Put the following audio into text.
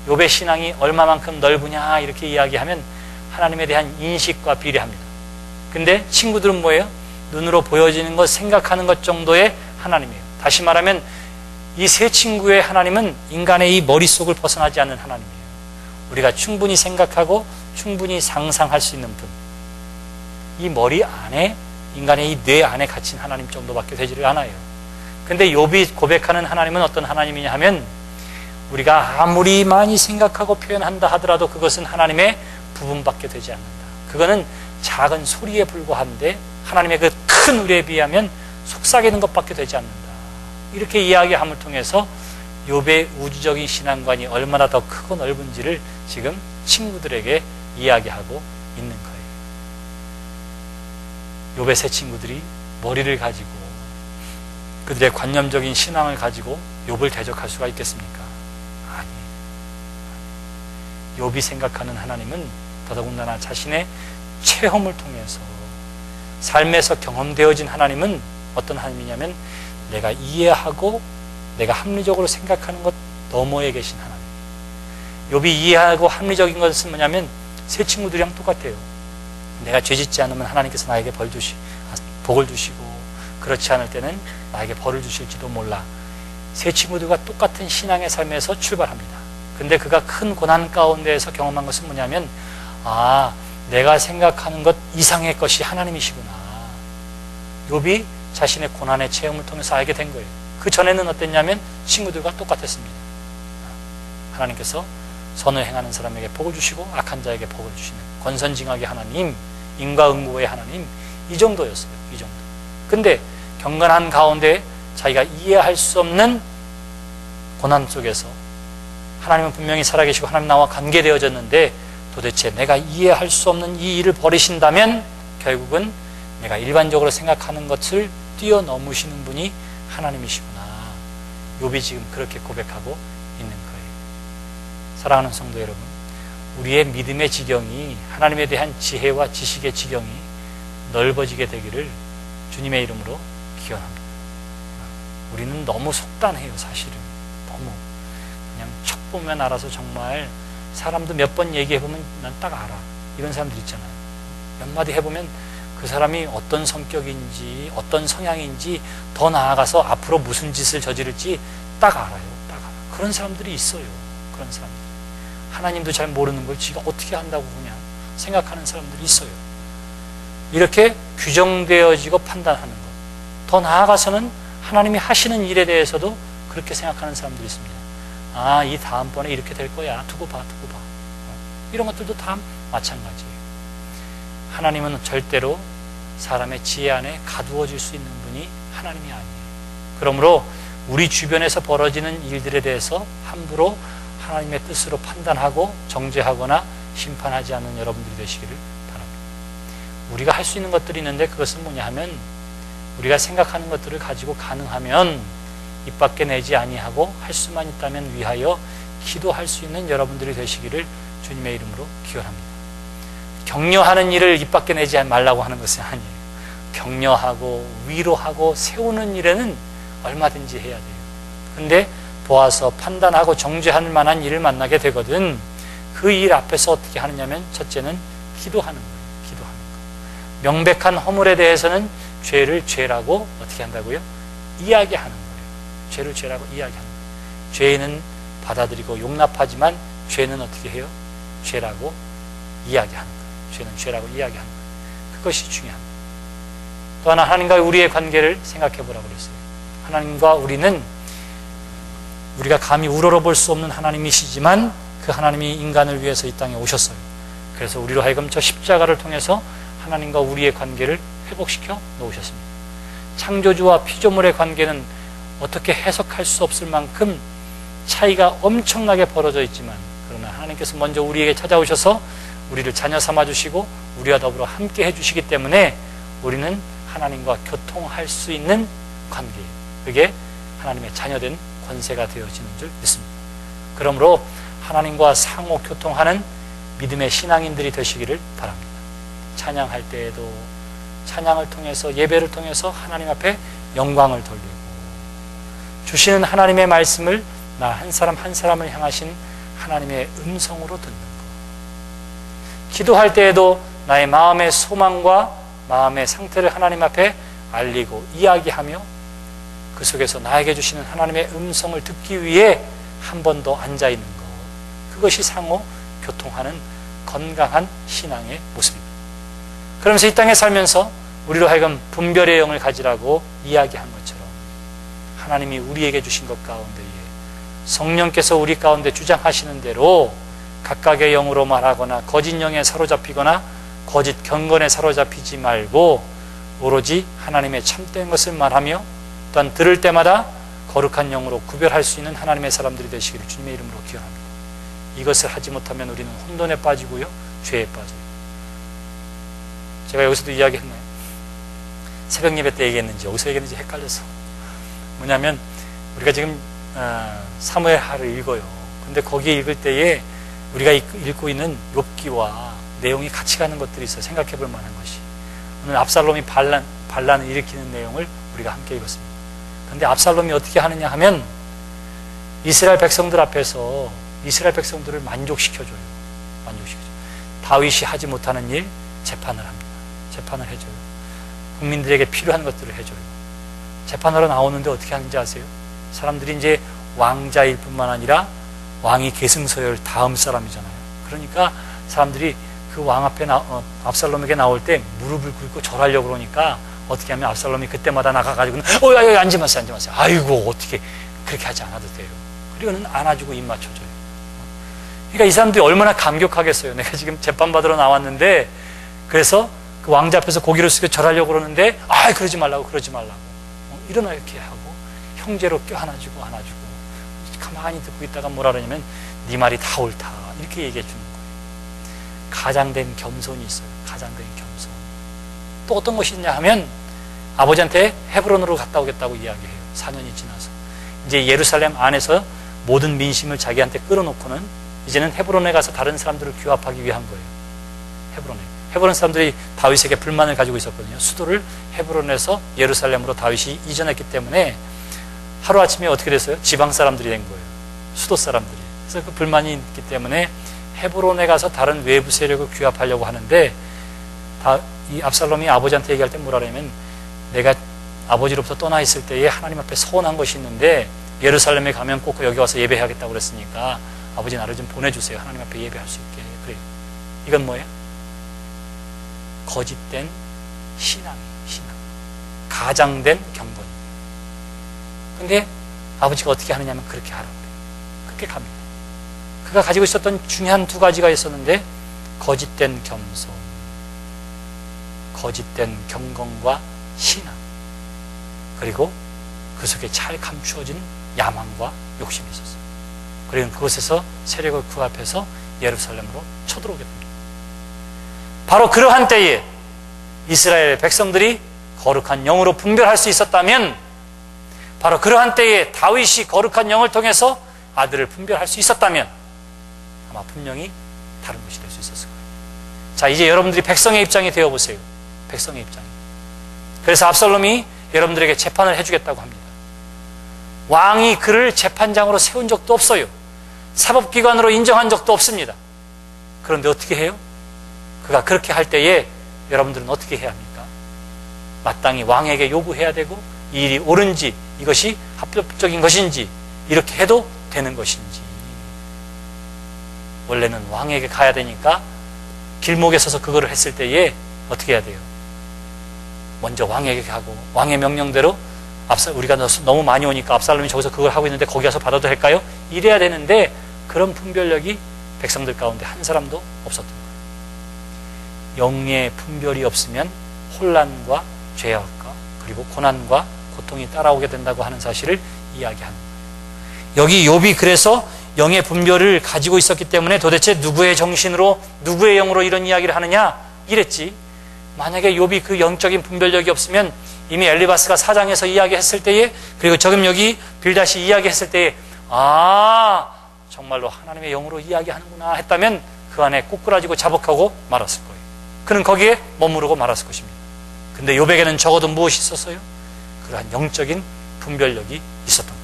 욥의 신앙이 얼마만큼 넓으냐 이렇게 이야기하면 하나님에 대한 인식과 비례합니다. 근데 친구들은 뭐예요? 눈으로 보여지는 것, 생각하는 것 정도의 하나님이에요. 다시 말하면 이 세 친구의 하나님은 인간의 이 머릿속을 벗어나지 않는 하나님이에요. 우리가 충분히 생각하고 충분히 상상할 수 있는 분, 이 머리 안에, 인간의 이 뇌 안에 갇힌 하나님 정도밖에 되지를 않아요. 근데 욥이 고백하는 하나님은 어떤 하나님이냐 하면 우리가 아무리 많이 생각하고 표현한다 하더라도 그것은 하나님의 부분밖에 되지 않는다. 그거는 작은 소리에 불과한데 하나님의 그 큰 우리에 비하면 속삭이는 것밖에 되지 않는다. 이렇게 이야기함을 통해서 욥의 우주적인 신앙관이 얼마나 더 크고 넓은지를 지금 친구들에게 이야기하고 있는 거예요. 욥의 세 친구들이 머리를 가지고 그들의 관념적인 신앙을 가지고 욥을 대적할 수가 있겠습니까? 아니에요. 욥이 생각하는 하나님은 더더군다나 자신의 체험을 통해서 삶에서 경험되어진 하나님은 어떤 하나님이냐면 내가 이해하고 내가 합리적으로 생각하는 것 너머에 계신 하나님. 욥이 이해하고 합리적인 것은 뭐냐면 세 친구들이랑 똑같아요. 내가 죄짓지 않으면 하나님께서 나에게 복을 주시고 그렇지 않을 때는 나에게 벌을 주실지도 몰라. 세 친구들과 똑같은 신앙의 삶에서 출발합니다. 근데 그가 큰 고난 가운데에서 경험한 것은 뭐냐면 내가 생각하는 것 이상의 것이 하나님이시구나. 욥이 자신의 고난의 체험을 통해서 알게 된 거예요. 그 전에는 어땠냐면 친구들과 똑같았습니다. 하나님께서 선을 행하는 사람에게 복을 주시고 악한 자에게 복을 주시는 권선징악의 하나님, 인과응보의 하나님, 이 정도였어요. 이 정도. 근데 경건한 가운데 자기가 이해할 수 없는 고난 속에서 하나님은 분명히 살아계시고 하나님 나와 관계되어졌는데 도대체 내가 이해할 수 없는 이 일을 벌이신다면 결국은 내가 일반적으로 생각하는 것을 뛰어넘으시는 분이 하나님이시구나. 욥이 지금 그렇게 고백하고 있는 거예요. 사랑하는 성도 여러분, 우리의 믿음의 지경이 하나님에 대한 지혜와 지식의 지경이 넓어지게 되기를 주님의 이름으로 기원합니다. 우리는 너무 속단해요. 사실은 너무 그냥 척 보면 알아서 정말 사람도 몇 번 얘기해보면 난 딱 알아. 이런 사람들 있잖아요. 몇 마디 해보면 그 사람이 어떤 성격인지 어떤 성향인지 더 나아가서 앞으로 무슨 짓을 저지를지 딱 알아요. 딱 알아. 그런 사람들이 있어요. 그런 사람들. 하나님도 잘 모르는 걸 지가 어떻게 한다고 그냥 생각하는 사람들이 있어요. 이렇게 규정되어지고 판단하는 것. 더 나아가서는 하나님이 하시는 일에 대해서도 그렇게 생각하는 사람들이 있습니다. 이 다음번에 이렇게 될 거야. 두고 봐. 이런 것들도 다 마찬가지예요. 하나님은 절대로 사람의 지혜 안에 가두어질 수 있는 분이 하나님이 아니에요. 그러므로 우리 주변에서 벌어지는 일들에 대해서 함부로 하나님의 뜻으로 판단하고 정죄하거나 심판하지 않는 여러분들이 되시기를 바랍니다. 우리가 할 수 있는 것들이 있는데 그것은 뭐냐 하면 우리가 생각하는 것들을 가지고 가능하면 입 밖에 내지 아니하고 할 수만 있다면 위하여 기도할 수 있는 여러분들이 되시기를 주님의 이름으로 기원합니다. 격려하는 일을 입 밖에 내지 말라고 하는 것은 아니에요. 격려하고 위로하고 세우는 일에는 얼마든지 해야 돼요. 근데 보아서 판단하고 정죄할 만한 일을 만나게 되거든 그 일 앞에서 어떻게 하느냐면 첫째는 기도하는 거예요. 기도하는 거. 명백한 허물에 대해서는 죄를 죄라고 어떻게 한다고요? 이야기하는 거예요. 죄를 죄라고 이야기하는 거예요. 죄는 받아들이고 용납하지만 죄는 어떻게 해요? 죄라고 이야기하는 거예요. 죄는 죄라고 이야기하는 거예요. 그것이 중요합니다. 또 하나 하나님과 우리의 관계를 생각해 보라고 그랬어요. 하나님과 우리는 우리가 감히 우러러볼 수 없는 하나님이시지만 그 하나님이 인간을 위해서 이 땅에 오셨어요. 그래서 우리로 하여금 저 십자가를 통해서 하나님과 우리의 관계를 회복시켜 놓으셨습니다. 창조주와 피조물의 관계는 어떻게 해석할 수 없을 만큼 차이가 엄청나게 벌어져 있지만 그러나 하나님께서 먼저 우리에게 찾아오셔서 우리를 자녀 삼아주시고 우리와 더불어 함께 해주시기 때문에 우리는 하나님과 교통할 수 있는 관계예요. 그게 하나님의 자녀된 권세가 되어지는 줄 믿습니다. 그러므로 하나님과 상호 교통하는 믿음의 신앙인들이 되시기를 바랍니다. 찬양할 때에도 찬양을 통해서 예배를 통해서 하나님 앞에 영광을 돌리고 주시는 하나님의 말씀을 나 한 사람 한 사람을 향하신 하나님의 음성으로 듣는 것. 기도할 때에도 나의 마음의 소망과 마음의 상태를 하나님 앞에 알리고 이야기하며 그 속에서 나에게 주시는 하나님의 음성을 듣기 위해 한 번 더 앉아있는 것. 그것이 상호 교통하는 건강한 신앙의 모습입니다. 그러면서 이 땅에 살면서 우리로 하여금 분별의 영을 가지라고 이야기한 것처럼 하나님이 우리에게 주신 것 가운데에 성령께서 우리 가운데 주장하시는 대로 각각의 영으로 말하거나 거짓 영에 사로잡히거나 거짓 경건에 사로잡히지 말고 오로지 하나님의 참된 것을 말하며 또한 들을 때마다 거룩한 영으로 구별할 수 있는 하나님의 사람들이 되시기를 주님의 이름으로 기원합니다. 이것을 하지 못하면 우리는 혼돈에 빠지고요, 죄에 빠져요. 제가 여기서도 이야기했나요? 새벽 예배 때 얘기했는지 여기서 얘기했는지 헷갈려서. 뭐냐면 우리가 지금 사무엘하를 읽어요. 근데 거기에 읽을 때에 우리가 읽고 있는 욥기와 내용이 같이 가는 것들이 있어요. 생각해 볼 만한 것이. 오늘 압살롬이 반란을 일으키는 내용을 우리가 함께 읽었습니다. 근데 압살롬이 어떻게 하느냐 하면 이스라엘 백성들 앞에서 이스라엘 백성들을 만족시켜줘요. 다윗이 하지 못하는 일 재판을 합니다. 재판을 해줘요. 국민들에게 필요한 것들을 해줘요. 재판하러 나오는데 어떻게 하는지 아세요? 사람들이 이제 왕자일 뿐만 아니라 왕이 계승서열 다음 사람이잖아요. 그러니까 사람들이 그 왕 앞에 압살롬에게 나올 때 무릎을 꿇고 절하려고 그러니까 어떻게 하면 압살롬이 그때마다 나가가지고는 앉지 마세요. 아이고 어떻게 그렇게 하지 않아도 돼요. 그리고는 안아주고 입 맞춰줘요. 그러니까 이 사람들이 얼마나 감격하겠어요. 내가 지금 재판받으러 나왔는데 그래서 그 왕자 앞에서 고개를 숙여 절하려고 그러는데 그러지 말라고 일어나 이렇게 하고 형제로 껴안아주고 가만히 듣고 있다가 뭐라 그러냐면 네 말이 다 옳다 이렇게 얘기해 주는 거예요. 가장된 겸손이 있어요. 가장된 겸손. 또 어떤 것이 있냐 하면 아버지한테 헤브론으로 갔다 오겠다고 이야기해요. 4년이 지나서 이제 예루살렘 안에서 모든 민심을 자기한테 끌어놓고는 이제는 헤브론에 가서 다른 사람들을 규합하기 위한 거예요. 헤브론 사람들이 다윗에게 불만을 가지고 있었거든요. 수도를 헤브론에서 예루살렘으로 다윗이 이전했기 때문에 하루아침에 어떻게 됐어요? 지방 사람들이 된 거예요. 수도 사람들이. 그래서 그 불만이 있기 때문에 헤브론에 가서 다른 외부 세력을 규합하려고 하는데 이 압살롬이 아버지한테 얘기할 때 뭐라 그러냐면 내가 아버지로부터 떠나 있을 때에 하나님 앞에 서운한 것이 있는데 예루살렘에 가면 꼭 여기 와서 예배하겠다고 그랬으니까 아버지 나를 좀 보내주세요. 하나님 앞에 예배할 수 있게. 그래요. 이건 뭐예요? 거짓된 신앙이에요. 가장된 경건이에요. 근데 아버지가 어떻게 하느냐면 그렇게 하라고 그래요. 그렇게 갑니다. 그가 가지고 있었던 중요한 두 가지가 있었는데 거짓된 겸손, 거짓된 경건과 신앙, 그리고 그 속에 잘 감추어진 야망과 욕심이 있었어요. 그리고 그곳에서 세력을 구합해서 예루살렘으로 쳐들어오게 됩니다. 바로 그러한 때에 이스라엘 백성들이 거룩한 영으로 분별할 수 있었다면, 바로 그러한 때에 다윗이 거룩한 영을 통해서 아들을 분별할 수 있었다면 아마 분명히 다른 것이 될 수 있었을 거예요. 자, 이제 여러분들이 백성의 입장이 되어보세요. 백성의 입장이. 그래서 압살롬이 여러분들에게 재판을 해주겠다고 합니다. 왕이 그를 재판장으로 세운 적도 없어요. 사법기관으로 인정한 적도 없습니다. 그런데 어떻게 해요? 그가 그렇게 할 때에 여러분들은 어떻게 해야 합니까? 마땅히 왕에게 요구해야 되고 이 일이 옳은지, 이것이 합법적인 것인지, 이렇게 해도 되는 것인지. 원래는 왕에게 가야 되니까 길목에 서서 그거를 했을 때에 어떻게 해야 돼요? 먼저 왕에게 가고 왕의 명령대로 우리가 너무 많이 오니까 압살롬이 저기서 그걸 하고 있는데 거기 가서 받아도 될까요? 이래야 되는데 그런 분별력이 백성들 가운데 한 사람도 없었던 거예요. 영의 분별이 없으면 혼란과 죄악과 그리고 고난과 고통이 따라오게 된다고 하는 사실을 이야기하는 거예요. 여기 욥이 그래서 영의 분별을 가지고 있었기 때문에 도대체 누구의 정신으로, 누구의 영으로 이런 이야기를 하느냐 이랬지. 만약에 욥이 그 영적인 분별력이 없으면 이미 엘리바스가 4장에서 이야기했을 때에, 그리고 지금 여기 빌닷이 이야기했을 때에 정말로 하나님의 영으로 이야기하는구나 했다면 그 안에 꼬꾸라지고 자복하고 말았을 거예요. 그는 거기에 머무르고 말았을 것입니다. 근데 욥에게는 적어도 무엇이 있었어요? 그러한 영적인 분별력이 있었던 거예요.